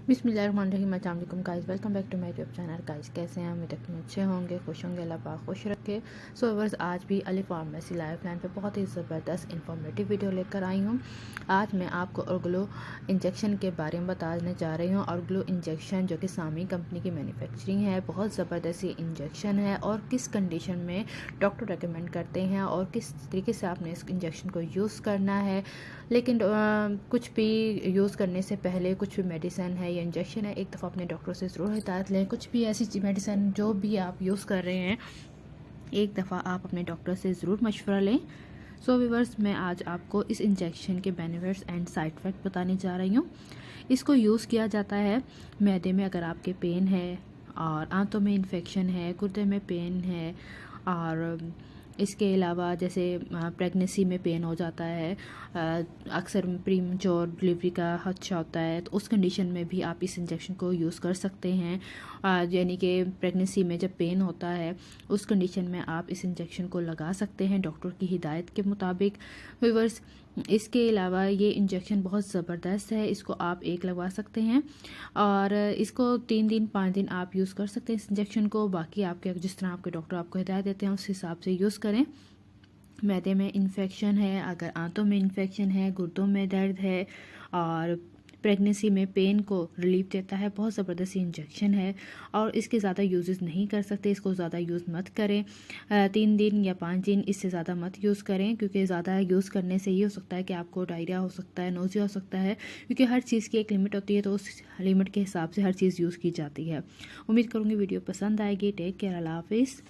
बिस्मिल्लाहिर्रहमानिर्रहीम। अस्सलाम वालेकुम guys, welcome back to my YouTube channel. Guys कैसे हैं? उम्मीद है कि अच्छे होंगे, खुश होंगे, अल्लाह पाक खुश रखे। सो व्यूअर्स, आज भी अली फार्मेसी लाइफ लाइन पे बहुत ही ज़बरदस्त इंफॉर्मेटिव वीडियो लेकर आई हूँ। आज मैं आपको ऑर्गलो इंजेक्शन के बारे में बताने जा रही हूँ। ऑर्गलो इंजेक्शन जो कि सामी कंपनी की मैन्युफैक्चरिंग है, बहुत ज़बरदस्त ये इंजेक्शन है और किस कंडीशन में डॉक्टर रेकमेंड करते हैं और किस तरीके से आपने इस इंजेक्शन को यूज़ करना है। लेकिन कुछ भी यूज़ करने से पहले कुछ भी मेडिसिन है या इंजेक्शन है, एक दफ़ा अपने डॉक्टर से ज़रूर हिदायत लें। कुछ भी ऐसी मेडिसिन जो भी आप यूज़ कर रहे हैं, एक दफ़ा आप अपने डॉक्टर से ज़रूर मशवरा लें। सो व्यूअर्स, मैं आज आपको इस इंजेक्शन के बेनिफिट्स एंड साइड इफ़ेक्ट बताने जा रही हूँ। इसको यूज़ किया जाता है मैदे में अगर आपके पेन है, और आंतों में इन्फेक्शन है, गुर्दे में पेन है, और इसके अलावा जैसे प्रेगनेंसी में पेन हो जाता है, अक्सर प्रीमेच्योर डिलीवरी का खदशा होता है, तो उस कंडीशन में भी आप इस इंजेक्शन को यूज़ कर सकते हैं। यानी कि प्रेगनेंसी में जब पेन होता है, उस कंडीशन में आप इस इंजेक्शन को लगा सकते हैं डॉक्टर की हिदायत के मुताबिक। व्यूअर्स, इसके अलावा ये इंजेक्शन बहुत ज़बरदस्त है। इसको आप एक लगवा सकते हैं और इसको 3 दिन 5 दिन आप यूज़ कर सकते हैं इस इंजेक्शन को। बाकी आपके जिस तरह आपके डॉक्टर आपको हिदायत देते हैं उस हिसाब से यूज़ करें। मैदे में इन्फेक्शन है, अगर आंतों में इन्फेक्शन है, गुर्दों में दर्द है, और प्रेगनेंसी में पेन को रिलीफ देता है, बहुत ज़बरदस्त इंजेक्शन है और इसके ज़्यादा यूजेस नहीं कर सकते। इसको ज़्यादा यूज़ मत करें, 3 दिन या 5 दिन, इससे ज़्यादा मत यूज़ करें, क्योंकि ज़्यादा यूज़ करने से ये हो सकता है कि आपको डायरिया हो सकता है, नोज़िया हो सकता है, क्योंकि हर चीज़ की एक लिमिट होती है, तो उस लिमिट के हिसाब से हर चीज़ यूज़ की जाती है। उम्मीद करूँगी वीडियो पसंद आएगी। टेक केयर, अल्लाह हाफिज़।